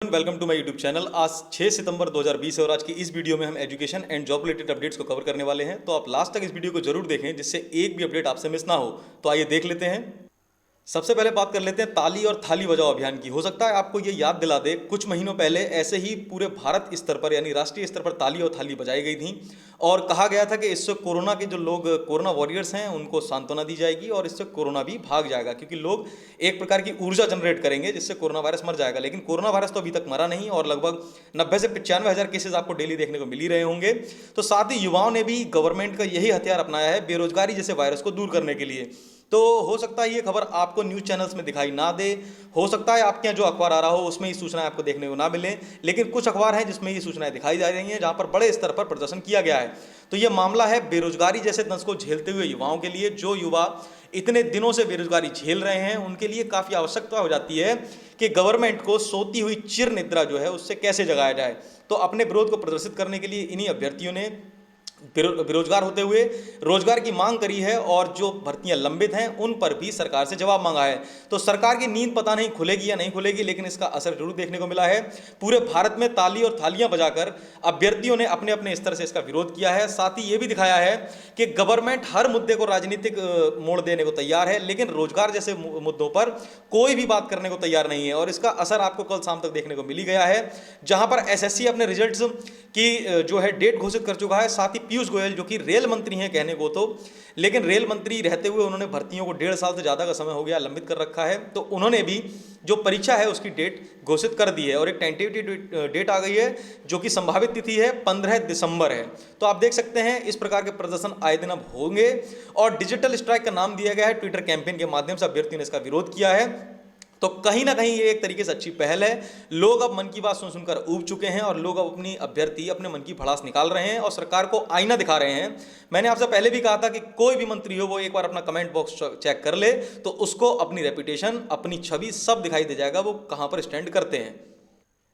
Everyone, welcome to my YouTube channel. आज 6 सितंबर 2020 है और आज की इस वीडियो में हम education and job related updates को कवर करने वाले हैं। तो आप लास्ट तक इस वीडियो को जरूर देखें जिससे एक भी अपडेट आपसे मिस ना हो। तो आइए देख लेते हैं। सबसे पहले बात कर लेते हैं ताली और थाली बजाओ अभियान की। हो सकता है आपको ये याद दिला दे, कुछ महीनों पहले ऐसे ही पूरे भारत स्तर पर यानी राष्ट्रीय स्तर पर ताली और थाली बजाई गई थी और कहा गया था कि इससे कोरोना के जो लोग कोरोना वॉरियर्स हैं उनको सांत्वना दी जाएगी और इससे कोरोना भी भाग जाएगा, क्योंकि लोग एक प्रकार की ऊर्जा जनरेट करेंगे जिससे कोरोना वायरस मर जाएगा। लेकिन कोरोना वायरस तो अभी तक मरा नहीं और लगभग 90 से 95 हज़ार केसेज आपको डेली देखने को मिल ही रहे होंगे। तो साथ ही युवाओं ने भी गवर्नमेंट का यही हथियार अपनाया है बेरोजगारी जैसे वायरस को दूर करने के लिए। तो हो सकता है ये खबर आपको न्यूज़ चैनल्स में दिखाई ना दे, हो सकता है आपके यहाँ जो अखबार आ रहा हो उसमें ये सूचनाएं आपको देखने को ना मिले, लेकिन कुछ अखबार हैं जिसमें ये सूचनाएं दिखाई जा रही हैं जहां पर बड़े स्तर पर प्रदर्शन किया गया है। तो ये मामला है बेरोजगारी जैसे दंश को झेलते हुए युवाओं के लिए। जो युवा इतने दिनों से बेरोजगारी झेल रहे हैं उनके लिए काफ़ी आवश्यकता हो जाती है कि गवर्नमेंट को सोती हुई चिर निद्रा जो है उससे कैसे जगाया जाए। तो अपने विरोध को प्रदर्शित करने के लिए इन्हीं अभ्यर्थियों ने बेरोजगार होते हुए रोजगार की मांग करी है और जो भर्तियां लंबित हैं उन पर भी सरकार से जवाब मांगा है। तो सरकार की नींद पता नहीं खुलेगी या नहीं खुलेगी, लेकिन इसका असर जरूर देखने को मिला है। पूरे भारत में ताली और थालियां बजाकर अभ्यर्थियों ने अपने अपने स्तर से इसका विरोध किया है। साथ ही ये भी दिखाया है कि गवर्नमेंट हर मुद्दे को राजनीतिक मोड़ देने को तैयार है, लेकिन रोजगार जैसे मुद्दों पर कोई भी बात करने को तैयार नहीं है। और इसका असर आपको कल शाम तक देखने को मिल ही गया है, जहां पर एसएससी अपने रिजल्ट्स की जो है डेट घोषित कर चुका है। साथ ही पीयूष गोयल जो कि रेल मंत्री हैं कहने को तो, लेकिन रेल मंत्री रहते हुए उन्होंने भर्तियों को 1.5 साल से ज़्यादा का समय हो गया लंबित कर रखा है। तो उन्होंने भी जो परीक्षा है उसकी डेट घोषित कर दी है और एक टेंटेटिव डेट आ गई है जो कि संभावित तिथि है 15 दिसंबर है। तो आप देख सकते हैं इस प्रकार के प्रदर्शन आए दिन अब होंगे और डिजिटल स्ट्राइक का नाम दिया गया है। ट्विटर कैंपेन के माध्यम से अभ्यर्थियों ने इसका विरोध किया है। तो कहीं ना कहीं ये एक तरीके से अच्छी पहल है। लोग अब मन की बात सुन सुनकर ऊब चुके हैं और लोग अब अपनी अभ्यर्थी अपने मन की भड़ास निकाल रहे हैं और सरकार को आईना दिखा रहे हैं। मैंने आपसे पहले भी कहा था कि कोई भी मंत्री हो वो एक बार अपना कमेंट बॉक्स चेक कर ले तो उसको अपनी रेपुटेशन अपनी छवि सब दिखाई दे जाएगा वो कहां पर स्टैंड करते हैं।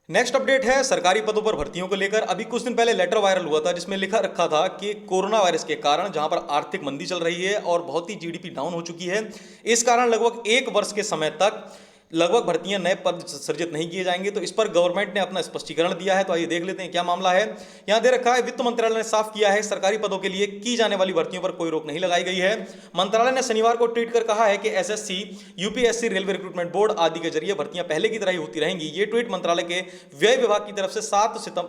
नेक्स्ट अपडेट है सरकारी पदों पर भर्तियों को लेकर। अभी कुछ दिन पहले लेटर वायरल हुआ था जिसमें लिखा रखा था कि कोरोना वायरस के कारण जहां पर आर्थिक मंदी चल रही है और बहुत ही जीडीपी डाउन हो चुकी है, इस कारण लगभग 1 वर्ष के समय तक लगभग भर्तियां नए पद सृजित नहीं किए जाएंगे। तो इस पर गवर्नमेंट ने अपना स्पष्टीकरण दिया है। तो आइए देख लेते हैं क्या मामला है। यहां दे रखा है वित्त मंत्रालय ने साफ किया है सरकारी पदों के लिए की जाने वाली भर्तियों पर कोई रोक नहीं लगाई गई है। मंत्रालय ने शनिवार को ट्वीट कर कहा है कि SSC, UPSC, railway recruitment board आदि के जरिए भर्तियां पहले की तरह ही होती रहेंगी। ये ट्वीट मंत्रालय के व्यय विभाग की तरफ से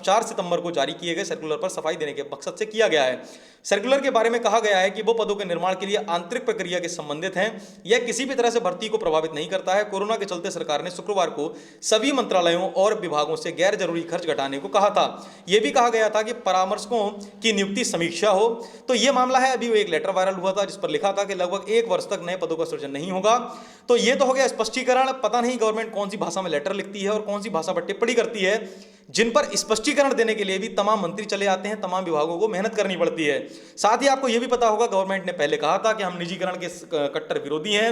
4 सितंबर को जारी किए गए सर्कुलर पर सफाई देने के मकसद से किया गया है। सर्कुलर के बारे में कहा गया है कि वो पदों के निर्माण के लिए आंतरिक प्रक्रिया के संबंधित हैं। यह किसी भी तरह से भर्ती को प्रभावित नहीं करता है। कोरोना के चलते सरकार ने शुक्रवार को सभी मंत्रालयों और विभागों से गैर जरूरी खर्च घटाने को कहा था। यह भी कहा गया था कि परामर्शकों की नियुक्ति समीक्षा हो। तो यह मामला है, अभी एक लेटर वायरल हुआ था जिस पर लिखा था कि लगभग 1 वर्ष तक नए पदों का सृजन नहीं होगा। तो यह तो हो गया स्पष्टीकरण। पता नहीं गवर्नमेंट कौन सी भाषा में लेटर लिखती है और कौन सी भाषा पर टिप्पणी करती है, जिन पर स्पष्टीकरण देने के लिए भी तमाम मंत्री चले आते हैं, तमाम विभागों को मेहनत करनी पड़ती है। साथ ही आपको यह भी पता होगा गवर्नमेंट ने पहले कहा था कि हम निजीकरण के कट्टर विरोधी हैं,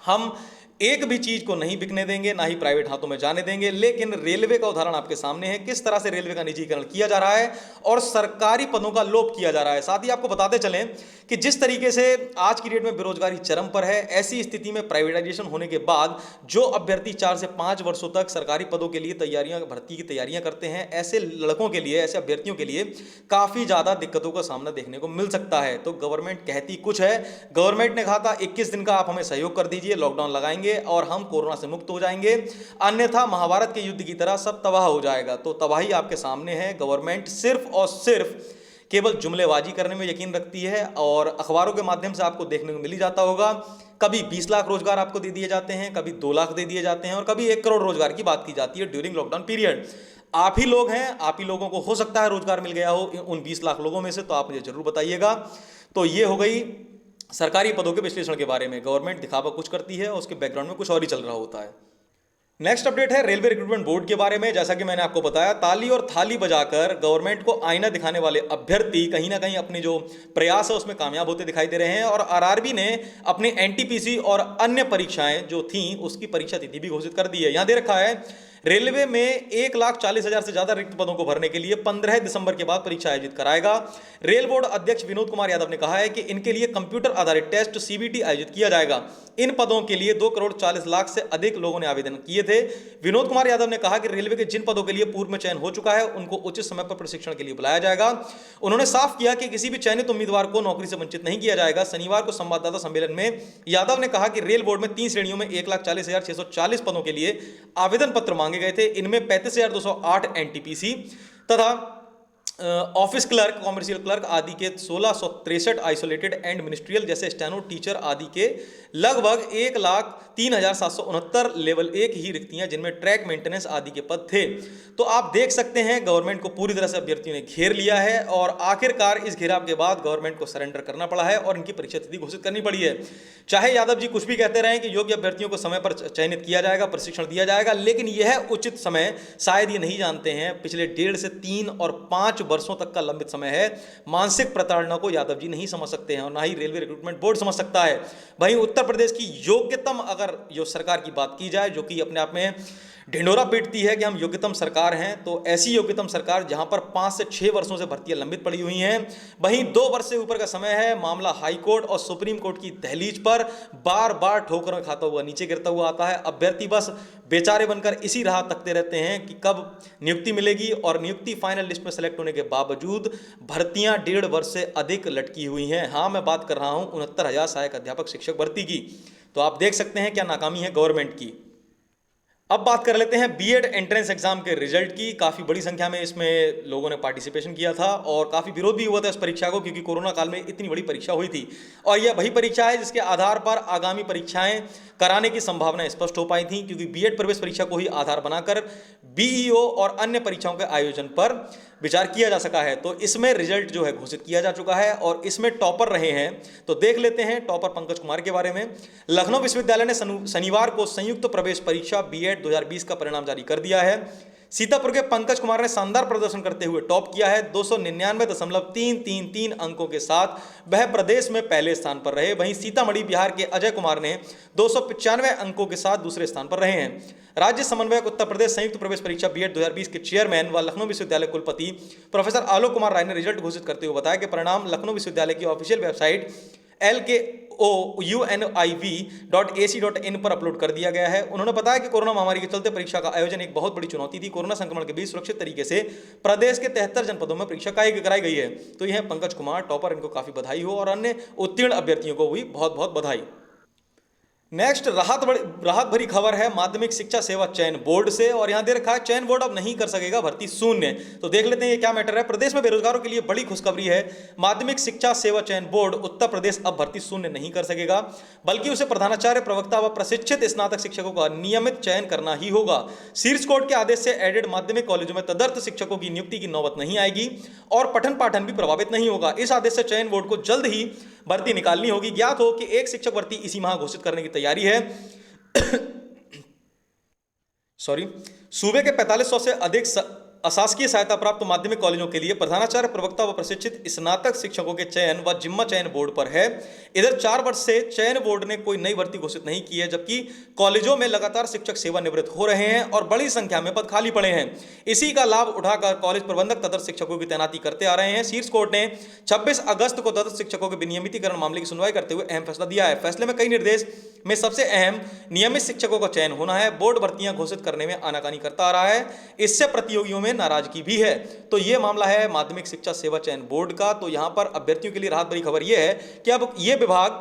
हम एक भी चीज को नहीं बिकने देंगे, ना ही प्राइवेट हाथों में जाने देंगे। लेकिन रेलवे का उदाहरण आपके सामने है, किस तरह से रेलवे का निजीकरण किया जा रहा है और सरकारी पदों का लोप किया जा रहा है। साथ ही आपको बताते चलें कि जिस तरीके से आज की डेट में बेरोजगारी चरम पर है, ऐसी स्थिति में प्राइवेटाइजेशन होने के बाद जो अभ्यर्थी 4 से 5 वर्षों तक सरकारी पदों के लिए भर्ती की तैयारियां करते हैं, ऐसे लड़कों के लिए, ऐसे अभ्यर्थियों के लिए काफी ज्यादा दिक्कतों का सामना देखने को मिल सकता है। तो गवर्नमेंट कहती कुछ है। गवर्नमेंट ने कहा था 21 दिन का आप हमें सहयोग कर दीजिए, लॉकडाउन लगाएंगे और हम कोरोना से मुक्त हो जाएंगे, अन्यथा महाभारत के युद्ध की तरह सब तबाह हो जाएगा। तो तबाही आपके सामने है। गवर्नमेंट सिर्फ और सिर्फ केवल जुमलेबाजी करने में यकीन रखती है और अखबारों के माध्यम से आपको देखने को मिल ही जाता होगा। कभी 20 लाख रोजगार आपको दे दिए जाते हैं, कभी 2 लाख दे दिए जाते हैं और कभी 1 करोड़ रोजगार की बात की जाती है ड्यूरिंग लॉकडाउन पीरियड। आप ही लोग हैं, आप ही लोगों को हो सकता है रोजगार मिल गया हो उन 20 लाख लोगों में से, तो आप मुझे जरूर बताइएगा। तो ये हो गई सरकारी पदों के विश्लेषण के बारे में। गवर्नमेंट दिखावा कुछ करती है और उसके बैकग्राउंड में कुछ और ही चल रहा होता है। नेक्स्ट अपडेट है रेलवे रिक्रूटमेंट बोर्ड के बारे में। जैसा कि मैंने आपको बताया, ताली और थाली बजाकर गवर्नमेंट को आईना दिखाने वाले अभ्यर्थी कहीं ना कहीं अपने जो प्रयास है उसमें कामयाब होते दिखाई दे रहे हैं और आरआरबी ने अपनी एनटीपीसी और अन्य परीक्षाएं जो थी उसकी परीक्षा तिथि भी घोषित कर दी है। यहां दे रखा है रेलवे में 1,40,000 से ज्यादा रिक्त पदों को भरने के लिए 15 दिसंबर के बाद परीक्षा आयोजित कराएगा। रेल बोर्ड अध्यक्ष विनोद कुमार यादव ने कहा है कि इनके लिए कंप्यूटर आधारित टेस्ट सीबीटी आयोजित किया जाएगा। इन पदों के लिए 2,40,00,000 से अधिक लोगों ने आवेदन किए थे। विनोद कुमार यादव ने कहा कि रेलवे के जिन पदों के लिए पूर्व में चयन हो चुका है उनको उचित समय पर प्रशिक्षण के लिए बुलाया जाएगा। उन्होंने साफ किया कि किसी भी चयनित उम्मीदवार को नौकरी से वंचित नहीं किया जाएगा। शनिवार को संवाददाता सम्मेलन में यादव ने कहा कि रेल बोर्ड में 3 श्रेणियों में 1,40,640 पदों के लिए आवेदन पत्र मांगे गए थे। इनमें 35,208 एनटीपीसी तथा ऑफिस क्लर्क, कॉमर्शियल क्लर्क आदि के 1663 आइसोलेटेड एंड मिनिस्ट्रियल जैसे स्टेनो टीचर आदि के लगभग 1,03,769 लेवल 1 ही रिक्तियां जिनमें ट्रैक मेंटेनेंस आदि के पद थे। तो आप देख सकते हैं गवर्नमेंट को पूरी तरह से अभ्यर्थियों ने घेर लिया है और आखिरकार इस घेराव के बाद गवर्नमेंट को सरेंडर करना पड़ा है और इनकी परीक्षा तिथि घोषित करनी पड़ी है। चाहे यादव जी कुछ भी कहते रहे कि योग्य अभ्यर्थियों को समय पर चयनित किया जाएगा, प्रशिक्षण दिया जाएगा, लेकिन यह उचित समय शायद ये नहीं जानते हैं। पिछले 1.5 से 3 और 5 वर्षों तक का लंबित समय है। मानसिक प्रताड़ना को यादव जी नहीं समझ सकते हैं और ना ही रेलवे रिक्रूटमेंट बोर्ड समझ सकता है। वहीं उत्तर प्रदेश की योग्यतम अगर जो सरकार की बात की जाए, जो कि अपने आप में ढिंडोरा पीटती है कि हम योग्यतम सरकार हैं, तो ऐसी योग्यतम सरकार जहां पर 5 से 6 वर्षों से भर्तियां लंबित पड़ी हुई हैं, वहीं 2 वर्ष से ऊपर का समय है। मामला हाई कोर्ट और सुप्रीम कोर्ट की दहलीज पर बार बार ठोकर में खाता हुआ नीचे गिरता हुआ आता है। अभ्यर्थी बस बेचारे बनकर इसी राह तकते रहते हैं कि कब नियुक्ति मिलेगी और नियुक्ति फाइनल लिस्ट में सेलेक्ट होने के बावजूद भर्तियां 1.5 वर्ष से अधिक लटकी हुई हैं। हाँ, मैं बात कर रहा हूं 69,000 सहायक अध्यापक शिक्षक भर्ती की। तो आप देख सकते हैं क्या नाकामी है गवर्नमेंट की। अब बात कर लेते हैं बीएड एंट्रेंस एग्जाम के रिजल्ट की। काफ़ी बड़ी संख्या में इसमें लोगों ने पार्टिसिपेशन किया था और काफ़ी विरोध भी हुआ था इस परीक्षा को, क्योंकि कोरोना काल में इतनी बड़ी परीक्षा हुई थी और यह वही परीक्षा है जिसके आधार पर आगामी परीक्षाएं कराने की संभावना स्पष्ट हो पाई थी, क्योंकि बीएड प्रवेश परीक्षा को ही आधार बनाकर बीईओ और अन्य परीक्षाओं के आयोजन पर विचार किया जा सका है। तो इसमें रिजल्ट जो है घोषित किया जा चुका है और इसमें टॉपर रहे हैं। तो देख लेते हैं टॉपर पंकज कुमार के बारे में। लखनऊ विश्वविद्यालय ने शनिवार को संयुक्त प्रवेश परीक्षा बीएड 2020 का परिणाम जारी कर दिया है। सीतापुर के पंकज कुमार ने शानदार प्रदर्शन करते हुए टॉप किया है। 299.333 अंकों के साथ वह प्रदेश में पहले स्थान पर रहे। वहीं सीतामढ़ी बिहार के अजय कुमार ने 295 अंकों के साथ दूसरे स्थान पर रहे हैं। राज्य समन्वयक उत्तर प्रदेश संयुक्त प्रवेश परीक्षा बीएड 2020 के चेयरमैन व लखनऊ विश्वविद्यालय कुलपति प्रोफेसर आलोक कुमार राय ने रिजल्ट घोषित करते हुए बताया कि परिणाम लखनऊ विश्वविद्यालय की ऑफिशियल वेबसाइट LKOUNIV.AC.in पर अपलोड कर दिया गया है। उन्होंने बताया कि कोरोना महामारी के चलते परीक्षा का आयोजन एक बहुत बड़ी चुनौती थी। कोरोना संक्रमण के बीच सुरक्षित तरीके से प्रदेश के 73 जनपदों में परीक्षा कराई गई है। तो यह पंकज कुमार टॉपर, इनको काफी बधाई हो और अन्य उत्तीर्ण अभ्यर्थियों को भी बहुत बहुत बधाई। नेक्स्ट राहत भरी खबर है माध्यमिक शिक्षा सेवा चयन बोर्ड से और यहां दे रखा है चयन बोर्ड अब नहीं कर सकेगा भर्ती शून्य। तो देख लेते हैं ये क्या मैटर है। प्रदेश में बेरोजगारों के लिए बड़ी खुशखबरी है। माध्यमिक शिक्षा सेवा चयन बोर्ड उत्तर प्रदेश अब भर्ती शून्य नहीं कर सकेगा, बल्कि उसे प्रधानाचार्य, प्रवक्ता व प्रशिक्षित स्नातक शिक्षकों का नियमित चयन करना ही होगा। शीर्ष कोर्ट के आदेश से एडेड माध्यमिक कॉलेजों में तदर्थ शिक्षकों की नियुक्ति की नौबत नहीं आएगी और पठन पाठन भी प्रभावित नहीं होगा। इस आदेश से चयन बोर्ड को जल्द ही भर्ती निकालनी होगी। ज्ञात हो कि एक शिक्षक भर्ती इसी माह घोषित करने की तैयारी है। सूबे के 4500 से अधिक अशासकीय सहायता प्राप्त माध्यमिक कॉलेजों के लिए प्रधानाचार्य, प्रवक्ता व प्रशिक्षित स्नातक शिक्षकों के चयन व जिम्मा चयन बोर्ड पर है। इधर 4 वर्ष से चयन बोर्ड ने कोई नई भर्ती घोषित नहीं की है, जबकि कॉलेजों में लगातार शिक्षक सेवानिवृत्त हो रहे हैं और बड़ी संख्या में पद खाली पड़े हैं। इसी का लाभ उठाकर कॉलेज प्रबंधक तदर्थ शिक्षकों की तैनाती करते आ रहे हैं। शीर्ष कोर्ट ने 26 अगस्त को तदर्थ शिक्षकों के विनियमितीकरण मामले की सुनवाई करते हुए अहम फैसला दिया है। फैसले में कई निर्देश में सबसे अहम नियमित शिक्षकों का चयन होना है। बोर्ड भर्तियां घोषित करने में आनाकानी करता आ रहा है, इससे प्रतियोगियों में नाराजगी भी है। तो यह मामला है माध्यमिक शिक्षा सेवा चयन बोर्ड का। तो यहां पर अभ्यर्थियों के लिए राहत भरी खबर यह है कि अब यह विभाग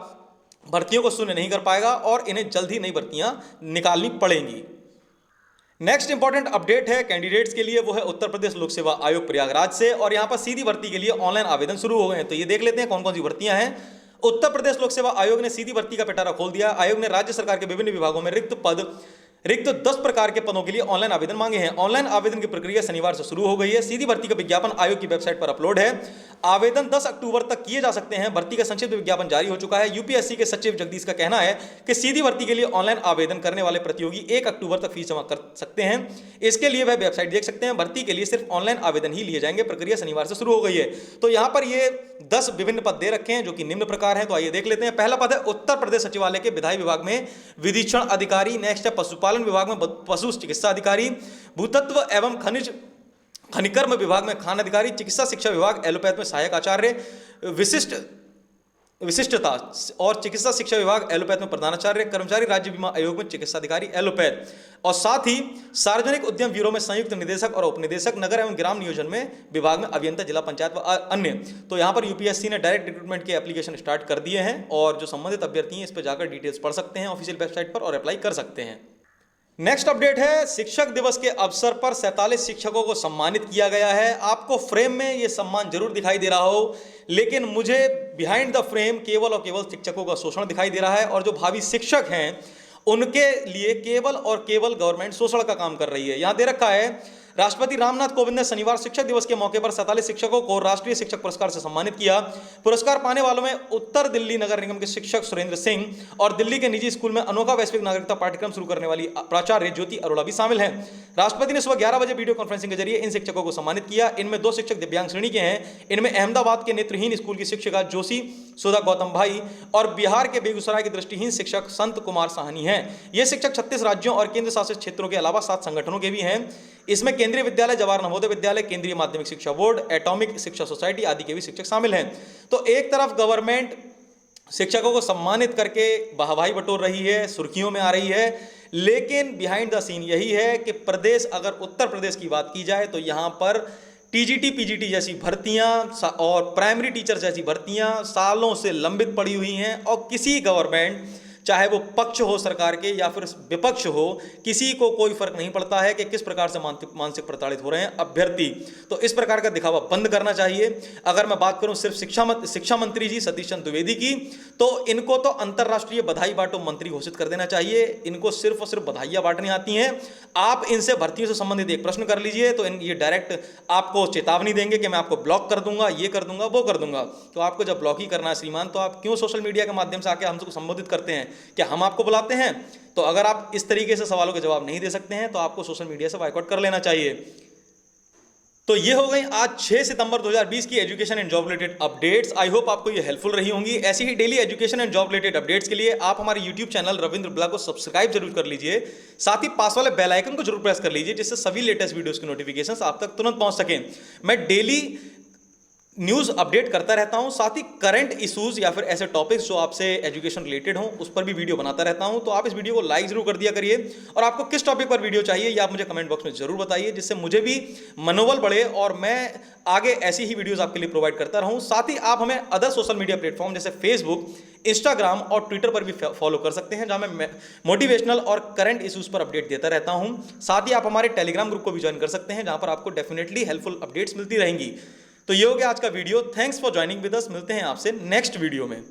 भर्तियों को शून्य नहीं कर पाएगा और इन्हें जल्द ही नई भर्तियां निकालनी पड़ेंगी। नेक्स्ट इंपॉर्टेंट अपडेट है कैंडिडेट्स के लिए, वो है उत्तर प्रदेश लोक सेवा आयोग प्रयागराज से और यहां पर सीधी भर्ती के लिए ऑनलाइन आवेदन शुरू हो गए हैं। तो ये देख लेते हैं कौन कौन सी भर्तियां हैं। उत्तर प्रदेश लोक सेवा आयोग ने सीधी भर्ती का पिटारा खोल दिया। आयोग ने राज्य सरकार के विभिन्न विभागों में रिक्त 10 प्रकार के पदों के लिए ऑनलाइन आवेदन मांगे हैं। ऑनलाइन आवेदन की प्रक्रिया शनिवार से शुरू हो गई है। सीधी भर्ती का विज्ञापन आयोग की वेबसाइट पर अपलोड है। आवेदन 10 अक्टूबर तक किए जा सकते हैं। भर्ती का संक्षिप्त विज्ञापन जारी हो चुका है। यूपीएससी के सचिव जगदीश का कहना है कि सीधी भर्ती के लिए ऑनलाइन आवेदन करने वाले प्रतियोगी 1 अक्टूबर तक फीस जमा कर सकते हैं। इसके लिए वह वेबसाइट देख सकते हैं। भर्ती के लिए सिर्फ ऑनलाइन आवेदन ही लिए जाएंगे। प्रक्रिया शनिवार से शुरू हो गई है। तो यहां पर ये 10 विभिन्न पद दे रखे हैं जो कि निम्न प्रकार हैं। तो आइए देख लेते हैं। पहला पद है उत्तर प्रदेश सचिवालय के विधायी विभाग में विधीक्षण अधिकारी। नेक्स्ट है पशुपालन पशुपालन विभाग में पशु चिकित्सा अधिकारी, भूतत्व एवं खनिकर्म विभाग में खान अधिकारी, चिकित्सा शिक्षा विभाग एलोपैथ में सहायक आचार्य, विशिष्टता और चिकित्सा शिक्षा विभाग एलोपैथ में प्रधानाचार्य, कर्मचारी राज्य बीमा आयोग में चिकित्सा अधिकारी एलोपैथ, और साथ ही सार्वजनिक उद्यम ब्यूरो में संयुक्त निदेशक और उपनिदेशक, नगर एवं ग्राम नियोजन में विभाग में अभियंता, जिला पंचायत व अन्य। तो यहाँ पर यूपीएससी ने डायरेक्ट रिक्रूटमेंट के एप्लीकेशन स्टार्ट कर दिए हैं और जो संबंधित अभ्यर्थी हैं इस पर जाकर डिटेल्स पढ़ सकते हैं ऑफिशियल वेबसाइट पर और अप्लाई कर सकते हैं। नेक्स्ट अपडेट है, शिक्षक दिवस के अवसर पर 47 शिक्षकों को सम्मानित किया गया है। आपको फ्रेम में ये सम्मान जरूर दिखाई दे रहा हो, लेकिन मुझे बिहाइंड द फ्रेम केवल और केवल शिक्षकों का शोषण दिखाई दे रहा है और जो भावी शिक्षक हैं उनके लिए केवल और केवल गवर्नमेंट शोषण का काम कर रही है। यहां दे रखा है, राष्ट्रपति रामनाथ कोविंद ने शनिवार शिक्षक दिवस के मौके पर 47 शिक्षकों को राष्ट्रीय शिक्षक पुरस्कार से सम्मानित किया। पुरस्कार पाने वालों में उत्तर दिल्ली नगर निगम के शिक्षक सुरेंद्र सिंह और दिल्ली के निजी स्कूल में अनोखा वैश्विक नागरिकता पाठ्यक्रम शुरू करने वाली प्राचार्य ज्योति अरोड़ा भी शामिल हैं। राष्ट्रपति ने सुबह 11 बजे वीडियो कॉन्फ्रेंसिंग के जरिए इन शिक्षकों को सम्मानित किया। इनमें 2 शिक्षक दिव्यांग श्रेणी के हैं। इनमें अहमदाबाद के नेत्रहीन स्कूल की शिक्षिका जोशी सुधा गौतम भाई और बिहार के बेगूसराय के दृष्टिहीन शिक्षक संत कुमार साहनी हैं। ये शिक्षक 36 राज्यों और केंद्र शासित क्षेत्रों के अलावा 7 संगठनों के भी हैं। इसमें केंद्रीय विद्यालय, जवाहर नवोदय विद्यालय, केंद्रीय माध्यमिक शिक्षा बोर्ड, एटॉमिक शिक्षा सोसाइटी आदि के भी शिक्षक शामिल हैं। तो एक तरफ गवर्नमेंट शिक्षकों को सम्मानित करके वाहवाही बटोर रही है, सुर्खियों में आ रही है, लेकिन बिहाइंड द सीन यही है कि प्रदेश, अगर उत्तर प्रदेश की बात की जाए तो यहाँ पर टीजीटी, पीजीटी जैसी भर्तियां और प्राइमरी टीचर जैसी भर्तियां सालों से लंबित पड़ी हुई हैं और किसी गवर्नमेंट, चाहे वो पक्ष हो सरकार के या फिर विपक्ष हो, किसी को कोई फर्क नहीं पड़ता है कि किस प्रकार से मानसिक प्रताड़ित हो रहे हैं अभ्यर्थी। तो इस प्रकार का दिखावा बंद करना चाहिए। अगर मैं बात करूं सिर्फ शिक्षा मंत्री जी सतीश चंद्र द्विवेदी की, तो इनको तो अंतर्राष्ट्रीय बधाई बांटो मंत्री घोषित कर देना चाहिए। इनको सिर्फ और सिर्फ बधाइयां बांटनी आती हैं। आप इनसे भर्तियों से संबंधित एक प्रश्न कर लीजिए तो ये डायरेक्ट आपको चेतावनी देंगे कि मैं आपको ब्लॉक कर दूंगा, ये कर दूंगा, वो कर दूंगा। तो आपको जब ब्लॉक ही करना है श्रीमान, तो आप क्यों सोशल मीडिया के माध्यम से आके हमको संबोधित करते हैं? क्या हम आपको बुलाते हैं? तो अगर आप इस तरीके से सवालों के जवाब नहीं दे सकते हैं तो आपको सोशल मीडिया से बायकॉट कर लेना चाहिए। तो ये हो गई आज 6 सितंबर 2020 की education and job related updates. I hope आपको ये हेल्पफुल रही होंगी। ऐसी ही daily education and job related updates के लिए आप हमारे यूट्यूब चैनल रविंद्र ब्लॉग को सब्सक्राइब जरूर कर लीजिए। साथ ही पास वाले बेल आइकन को जरूर प्रेस कर लीजिए, जिससे सभी लेटेस्ट वीडियोस की नोटिफिकेशंस आप तक तुरंत पहुंच सकें। मैं डेली न्यूज़ अपडेट करता रहता हूं, साथ ही करंट इश्यूज या फिर ऐसे टॉपिक्स जो आपसे एजुकेशन रिलेटेड हों उस पर भी वीडियो बनाता रहता हूं। तो आप इस वीडियो को लाइक जरूर कर दिया करिए और आपको किस टॉपिक पर वीडियो चाहिए ये आप मुझे कमेंट बॉक्स में जरूर बताइए, जिससे मुझे भी मनोबल बढ़े और मैं आगे ऐसी ही वीडियोस आपके लिए प्रोवाइड करता रहूं। साथ ही आप हमें अदर सोशल मीडिया प्लेटफॉर्म जैसे फेसबुक, इंस्टाग्राम और ट्विटर पर भी फॉलो कर सकते हैं, जहां मैं मोटिवेशनल और करंट इश्यूज पर अपडेट देता रहता हूं। साथ ही आप हमारे टेलीग्राम ग्रुप को भी ज्वाइन कर सकते हैं, जहां पर आपको डेफिनेटली हेल्पफुल अपडेट्स मिलती रहेंगी। तो ये हो गया आज का video. Thanks for joining with us. मिलते हैं आपसे नेक्स्ट वीडियो में।